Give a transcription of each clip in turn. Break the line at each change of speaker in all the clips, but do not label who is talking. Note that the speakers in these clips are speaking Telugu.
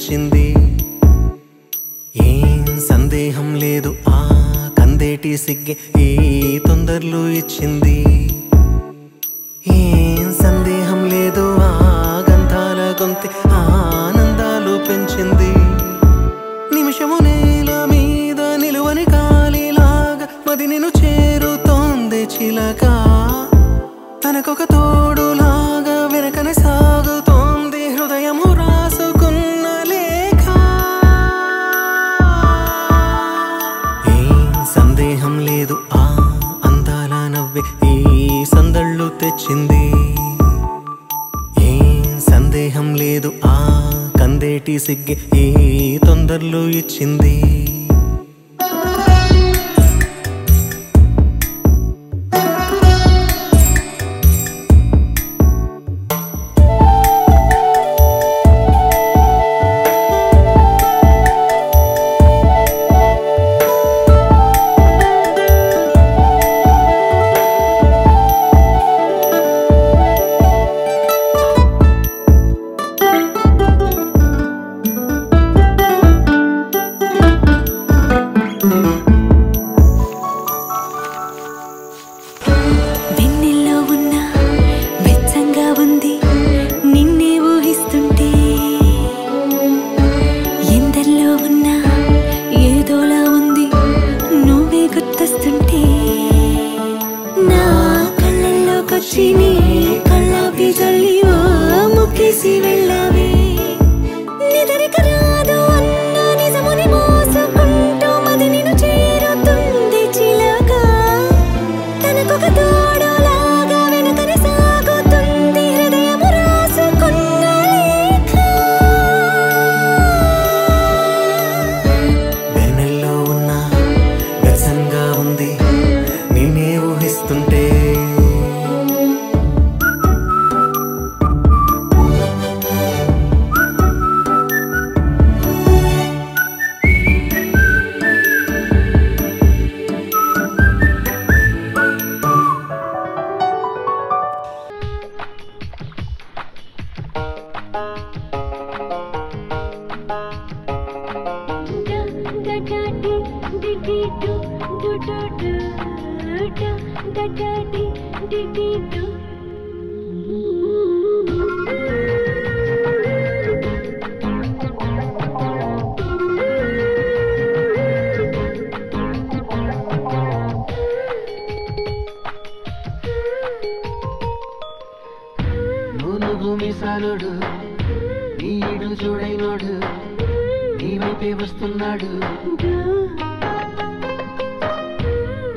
తెచ్చింది ఏం సందేహం లేదు ఆ కందేటి సిగ్గే ఈ తొందరలు ఇచ్చింది ఏం సందేహం లేదు ఆ గంధాల గొంతె ఆనందాలు పెంచింది నిమిషము నేల మీద నిలువని కాలిలాగా మది నిన్ను చేరుతోంది చిలక తనకొక తోడులాగా వెనకనే సాగుతోంది హృదయము రాసుకున్న లేఖ ఏం సందేహం లేదు ఆ అందాల నవ్వే ఈ సందళ్ళు తెచ్చింది ఏం సందేహం లేదు ఆ కందేటి సిగ్గే ఈ తొందరలు ఇచ్చింది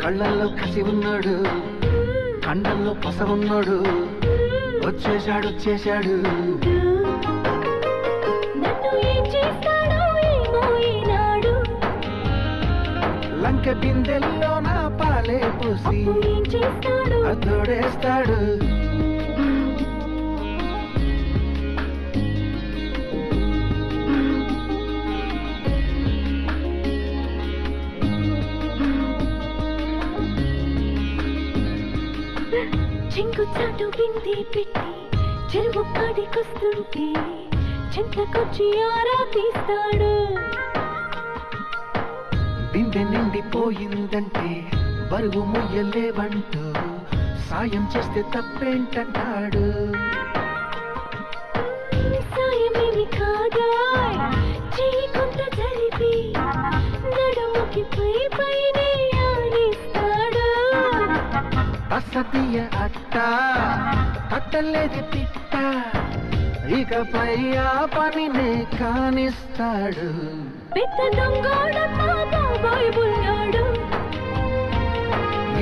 కళ్ళల్లో కసి ఉన్నాడు కండల్లో పస ఉన్నాడు వచ్చేశాడు లంక బిందెల్లో నా పాలే పూసి అదోడేస్తాడు
చెంగుచాటు బిందె పెట్టి చెరువు కాడికొస్తుంటే చెంతకొచ్చి ఆరా తీస్తాడు
బిందె నిండిపోయిందంటే బరువు మొయ్యలేవంటూ సాయం చేస్తే తప్పేంటంటాడు
సాయమేమి కాదా చెయ్యి కొంత జరిపి నడుముకి పైనే ఆడిస్తాడు
అసతీయ అట్ట అట్టలేది పిట్ట ఇకపై ఆ పనినే కానిస్తాడు
పెద్ద దొంగోడమ్మా బాబాయ్ బుల్లాడు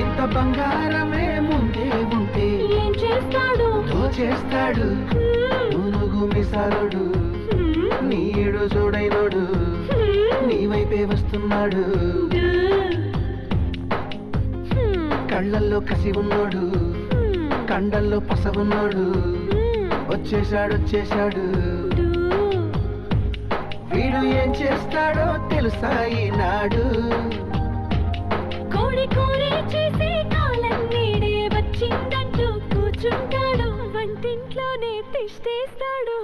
ఇంత బంగారమే ముందే ఉంటే
ఏం చేస్తాడు
దోచేస్తాడు మునుగు మిసాలుడు నీడు చూడైనోడు నీ వైపే వస్తున్నాడు కళ్ళల్లో కసి ఉన్నాడు కండల్లో పస ఉన్నాడు వచ్చేశాడు వీడు ఏం చేస్తాడో తెలుసా ఈనాడు
కోడి కోరి చేసే కాలం నీడే వచ్చిందంటూ కూర్చుంటాడు వంటింట్లోనే తిష్టేస్తాడు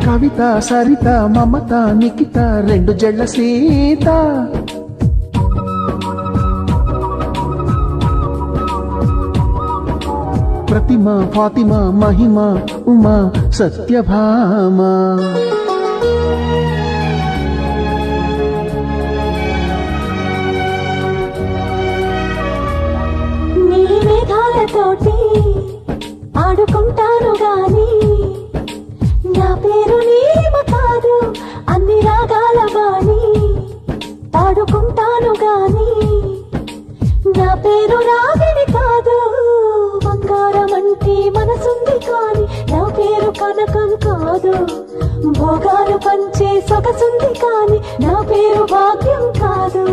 కవిత సరిత మమత నిఖిత రెండు జడ్ల సీత ప్రతిమ ఫాతిమ మహిమ ఉమా సత్యభామ
నీ మేఘాలతోటి ఆడుకుంటాను గాని నా పేరు నీ కాదు అన్ని రాగాల బాణి పాడుకుంటాను గాని నా పేరు రాగిణి కాదు బంగారం అంటే మనసుంది కాని నా పేరు కనకం కాదు భోగాలు పంచే సొగసుంది కాని నా పేరు భాగ్యం కాదు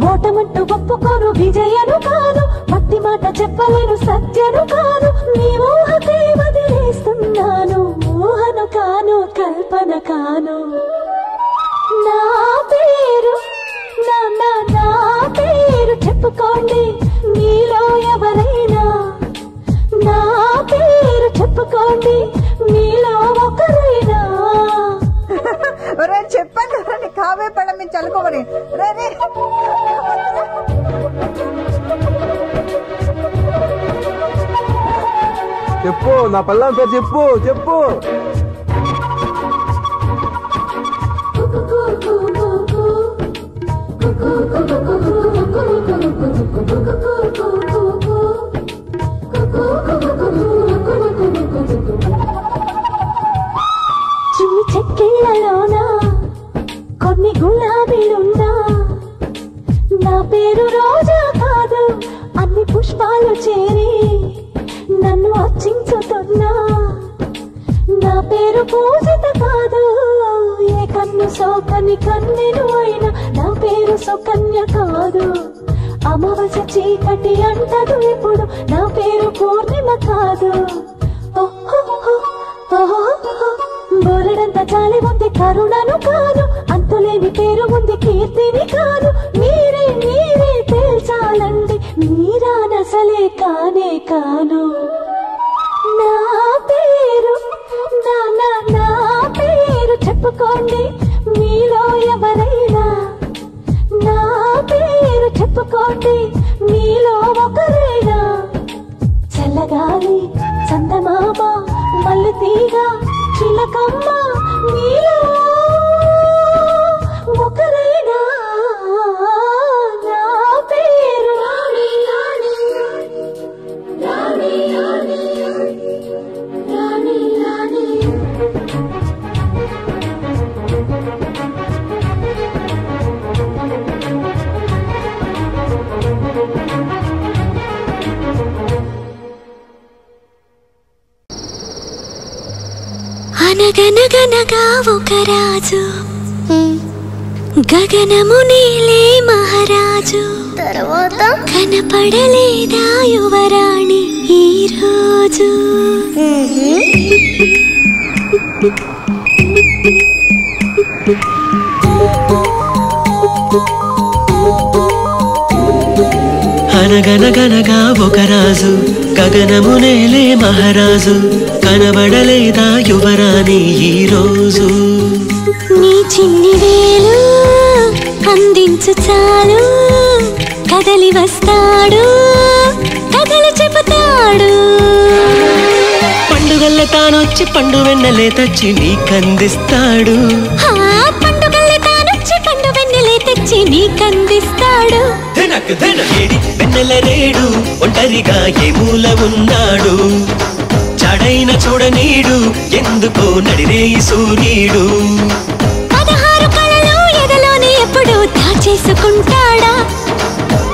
ఓటమంటూ ఒప్పుకోను విజయను కాను మట్టి మాట చెప్పలేను సత్యను కాను నీ ఊహకే వదిలేస్తున్నాను ఊహను కాను కల్పన కాను నా పేరు నా పేరు చెప్పుకోండి మీలో ఎవరైనా నా పేరు చెప్పుకోండి మీలో ఒకరైనా
చెప్పండి కావే పడ మీ చలుకోమని
చెప్పు నా పల్లం పేరు చెప్పు చెప్పు
చిన్ని చెక్కిళ్ళలోనా కొన్ని గులాబీలున్నా నా పేరు రోజా కాదు అన్ని పుష్పాలు చేరి నన్ను అర్చించుతున్నా నా పేరు పూజిత కాదు ఏ కన్ను సోకని కన్నెను అయినా నా పేరు సుకన్య కాదు అమావాస్య చీకటి అంటదు ఇప్పుడు నా పేరు పూర్ణిమ కాదు బోలెడంత జాలి ఉంది కరుణను కాను అంతులేని పేరు ఉంది కీర్తిని కాను మీరే తేల్చాలండి మీరానసలే కానే కాను నా పేరు నా పేరు చెప్పుకోండి మీలో ఎవరైనా నా పేరు చెప్పుకోండి మీలో ఒకరైనా చల్లగాలి చందమామ మల్లి తీగ చిలకమ్మ మీలో ఒకరైనా నా పేరు రాణి రాణి రాణి రాణి రాణి రాణి అనగనగనగా ఒక రాజు గగనము నీలే మహారాజు తర్వాత కనపడలేదా యువరాణి ఈ రోజు
అనగనగనగా ఒక రాజు గగనము నేలే మహారాజు కనబడలేదా యువరాణి ఈ రోజు
నీ చిన్ని వేలు అందించు చాలు కదలి వస్తాడు కథలు చెబుతాడు
పండుగల్ల తానొచ్చి పండు వెన్నెలే తెచ్చి నీకందిస్తాడు
పండుగల్లే తానొచ్చి పండు వెన్నెలే తెచ్చి నీకందిస్తాడు
వెన్నెల రేడు ఒంటరిగా ఏ మూల ఉన్నాడు చడైన చూడనీడు ఎందుకో నడిరేయి సూర్యుడు
16 కళలు ఎదలోనే ఎప్పుడు దాచేసుకుంటాడా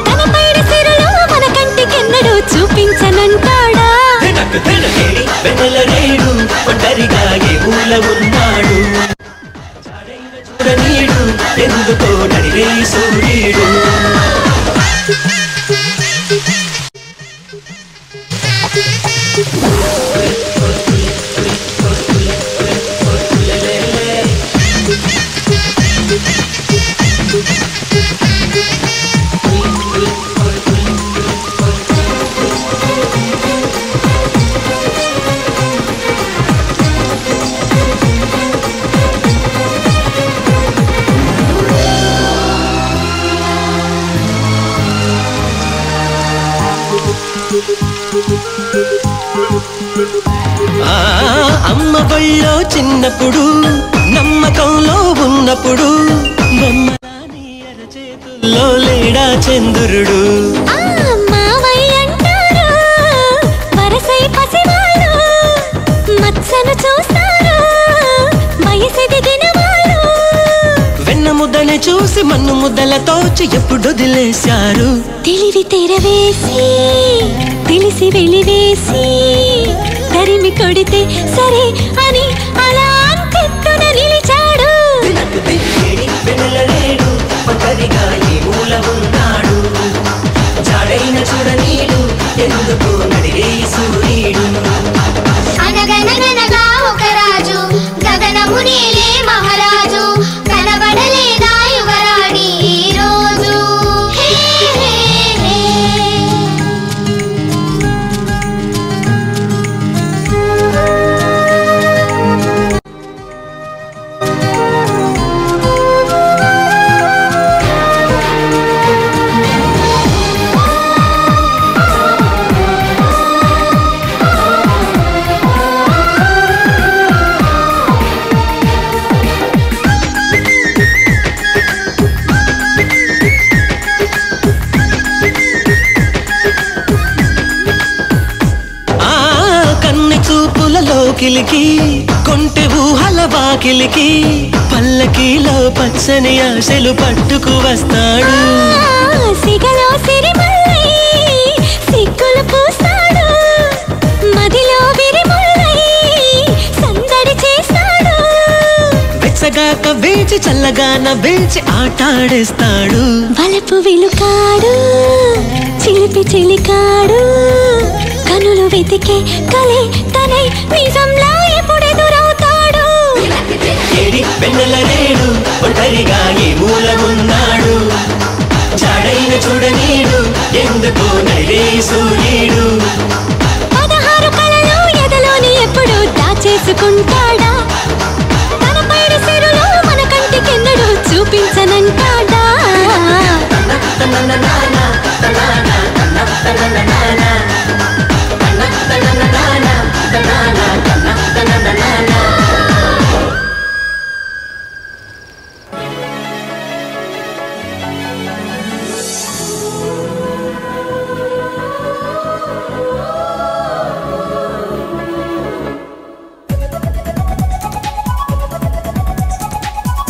తన పైన సిరులు మన కంటికెన్నడూ చూపించనంటాడా
వెన్నెల రేడు ఒంటరిగా ఏ మూల ఉన్నాడు చడైన చూడనీడు ఎందుకో నడిరేయి సూర్యుడు అమ్మ బళ్ళో చిన్నప్పుడు నమ్మకంలో ఉన్నప్పుడు బొమ్మలా నీ అరచేతుల్లో లేడా చంద్రుడు
మావయ్య అంటారు వరసై పసివాళ్ళు మత్సను
మన్ను ముద్దలతో ఎప్పుడు వదిలేశారు
తెలివి తెరవేసి తెలిసి వెలివేసి తరిమి కొడితే సరే అని అలా అంతెత్తున నిలిచాడు
అనగనగనగా ఒక రాజు గగనమునేలే మహారాజు కనబడలేదా యువరాణి ఈ రోజు
కిలికి కొంటె ఊహల వాకిలికి పల్లకీలో పచ్చని ఆశలు పట్టుకు వస్తాడు
సిగలో సిరిమల్లై సిగ్గులు పూస్తాడు మదిలో విరిమల్లై సందడి చేస్తాడు
వెచ్చగా కవ్వేచి చల్లగా నవ్వేచి ఆటాడేస్తాడు
వలపు విలుకాడు చిలిపి చిలికాడు కనులు వెతికే కలే తనై నిజంలా ఎప్పుడెదురవుతాడు
ఏడి పెన్నెల రేడు ఒంటరిగా ఈ మూలమున్నాడు చాడైన చూడనీడు ఎందుకో నడిరే సూర్యుడు
16 కళలు ఎదలోని ఎప్పుడు దాచేసుకుంటాడా తన పైడి సిరులో మన కంటికెన్నడూ చూపించనంటాడా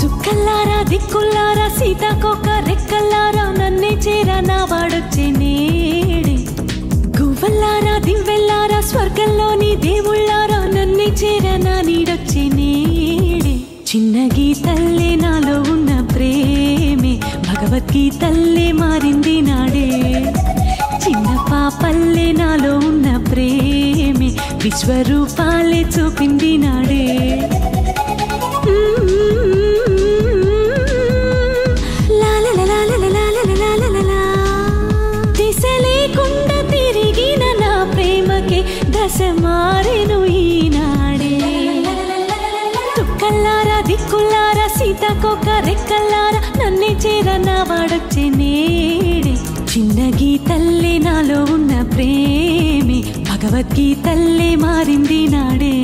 చుక్కల్లారా దిక్కుల్లారా సీతాకోక రెక్కల్లారా నన్నే చేరా నా వాడొచ్చే నేడే గువ్వల్లారా దివ్వెల్లారా స్వర్గంలోని దేవుళ్ళారా నన్నే చేరా నా నీడొచ్చే నేడే చిన్న గీతల్లే నాలో ఉన్న ప్రేమే భగవద్గీతల్లే మారింది నాడే చిన్న పాపల్లే నాలో ఉన్న ప్రేమే విశ్వరూపాలే చూపింది నాడే దిశ లేకుండా తిరిగిన నా ప్రేమకి దశ మారెను ఈనాడే చుక్కల్లారా దిక్కుల్లారా సీతాకోక రెక్కల్లారా నన్నే చేరా నా వాడొచ్చే నేడే చిన్న గీతల్లే నాలో ఉన్న ప్రేమే భగవద్గీతల్లే మారింది నాడే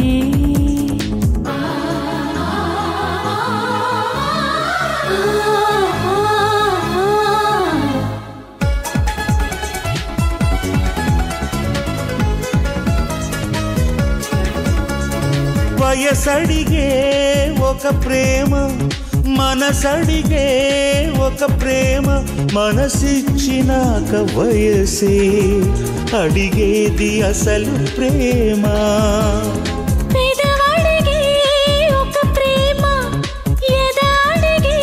వయసడిగే ఒక ప్రేమ మనసడిగే ఒక ప్రేమ మనసిచ్చినాక వయసే అడిగేది అసలు ప్రేమ
పేదవాడిగే ఒక ప్రేమ ఎదాడిగే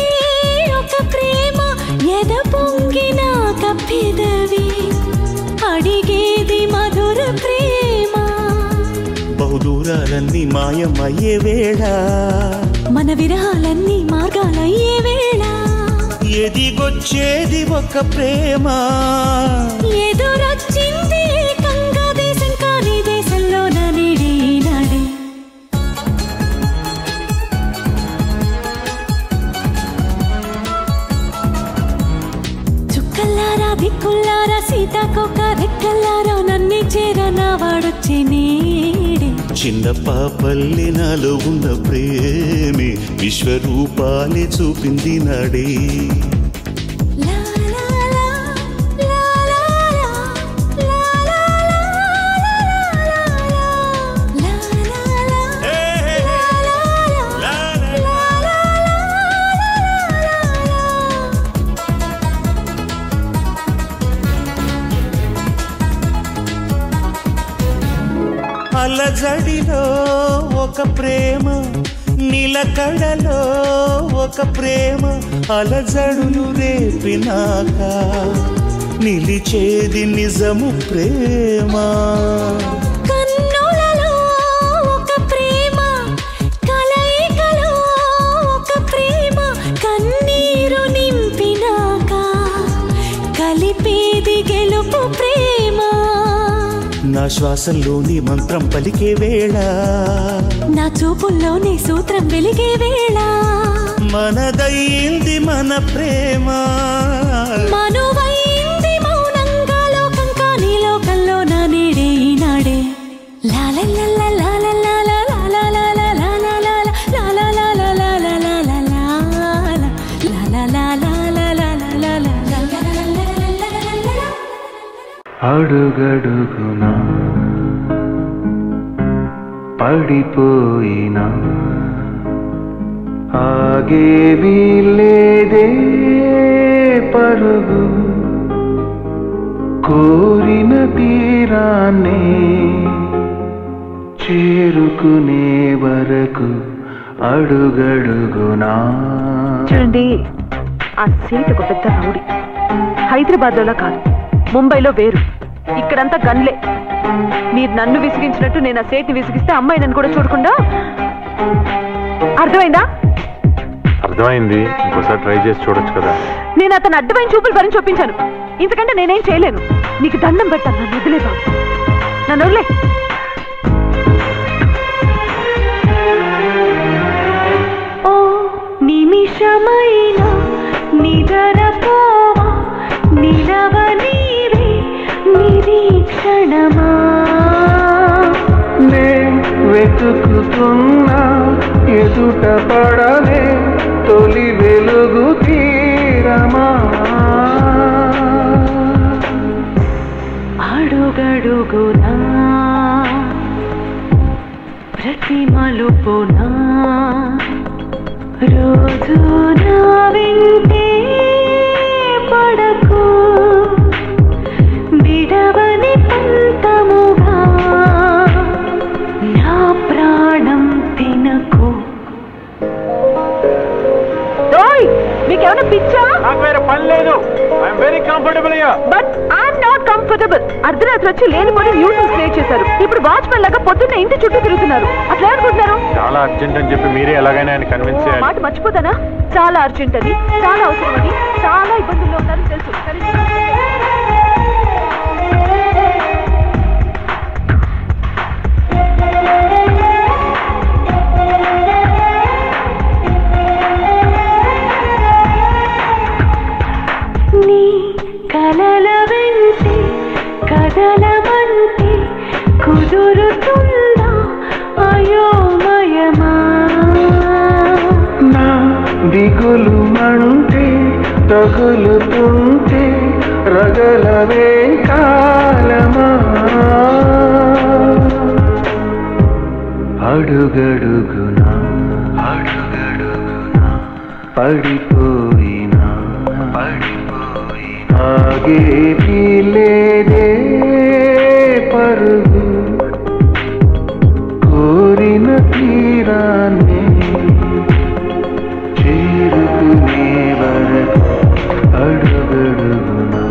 ఒక ప్రేమ ఎద పొంగినాక పెదవి అడిగేది మధుర ప్రేమ
బహుదూరాలన్నీ మాయమయ్యే వేళ
మన విరహాలన్నీ మార్గాలయ్యే వేళ
ఎదిగొచ్చేది ఒక ప్రేమ
ఎదురొచ్చింది ఏకంగా దేశం కాని దేశంలో నడిడి నాడే చుక్కల్లారా దిక్కుల్లారా సీతాకోక రెక్కల్లారా నన్నే చేరా నా వాడొచ్చే నేడే
చిన్న పాపల్లి నాలో ఉన్న ప్రేమే విశ్వరూపాలే చూపింది నాడే అలజడిలో ఒక ప్రేమ, నిలకడలో ఒక ప్రేమ, అలజడులు రేపినాక నిలిచేది నిజము ప్రేమ.
కన్నులలో ఒక ప్రేమ, కలయికలో ఒక ప్రేమ, కన్నీరు నింపినాక కలిపేది గెలుపు ప్రేమ.
నా శ్వాసంలోని మంత్రం పలికే వేళ,
నా చూపుల్లోని సూత్రం వెలిగే వేళ,
మనదయ్యింది మన ప్రేమ,
మనువైంది మౌనంగా లోకం, కానీ లోకంలో నా నీడే ఈనాడే.
అడుగడుగునా పడిపోయినా ఆగేవి లేదే పరుగు, కోరిన తీరాన్నే చేరుకునే వరకు అడుగడుగునా.
చూడండి, ఆ సీట్ ఒక పెద్ద రౌడీ. హైదరాబాద్ లో కాదు, ముంబైలో వేరు. ఇక్కడంతా గన్లే. మీరు నన్ను విసిగించినట్టు నేను ఆ సేట్ని విసిగిస్తే అమ్మాయి నన్ను కూడా చూడకుండా. అర్థమైందా?
అర్థమైంది. ఇంకోసారి ట్రై చేసి చూడొచ్చు కదా.
నేను అతను అడ్డమైన చూపులు భరించి చూపించాను. ఇంతకంటే నేనేం చేయలేను. నీకు దండం పెట్టాను. నన్ను వదిలే బాబు, నన్ను వదిలే. ఓ నిమిషమైన నిదరపోవా, నిలవనీవే నిరీక్షణమా.
నే వెతుకుతున్నా ఎదుట పడలే తొలి వెలుగు తీరమా.
అడుగడుగునా ప్రతి మలుపునా రోజు నా వెంటే పడకు, విడవని పంతముగా నా ప్రాణం తినకు. మీకేమైనా పిచ్చా?
నాకు వేరే పని లేదు. I'm very comfortable here.
But I'm not comfortable. అర్ధరాత్రి వచ్చి లేనిపోయి న్యూసెన్స్ క్రియేట్ చేశారు. ఇప్పుడు వాచ్మెన్ లాగా పొద్దున్న ఇంటి చుట్టూ తిరుగుతున్నారు. అట్లా అనుకుంటున్నారు.
చాలా అర్జెంట్ అని చెప్పి మీరే ఎలాగైనా ఆయన కన్విన్స్ చేయాలి.
మాట మర్చిపోతానా? చాలా అర్జెంట్ అని, చాలా అవసరమని, చాలా ఇబ్బందుల్లో ఉన్నారని తెలుసు. నీ కలల వెంటే కదలమంటే కుదురుతుందా అయోమయమా.
నా దిగులు మంటే తగులుతుంటే రగలవే కాలమా. అడుగడుగునా పడిపోయినా ఆగే లేదే పరుగు, కోరిన తీరాన్నే చేరుకునే వరకు అడుగడుగునా.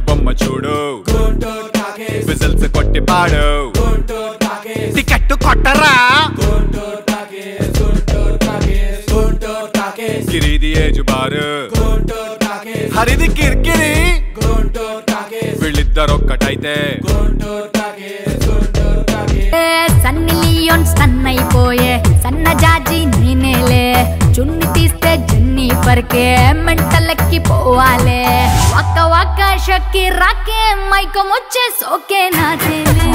బొమ్మ చూడు విజిల్స్ కొట్టి పాడు టికెట్ కొట్టరా గిరిది ఏజు బారు హరిది కిరికిరి వీళ్ళిద్దరొక్కటైతే
సన్ని లియోన్ స్టన్ అయిపోయే సన్న జాజి నేనేలే చున్ని తీస్తే జున్ని పరకే మెంటలకి పోవాలే వక్క వక్క షక్కి రాకే మైకం వచ్చే సోకే నాచేలే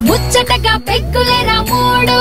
ముచ్చటగా పెక్కులేరా మూడు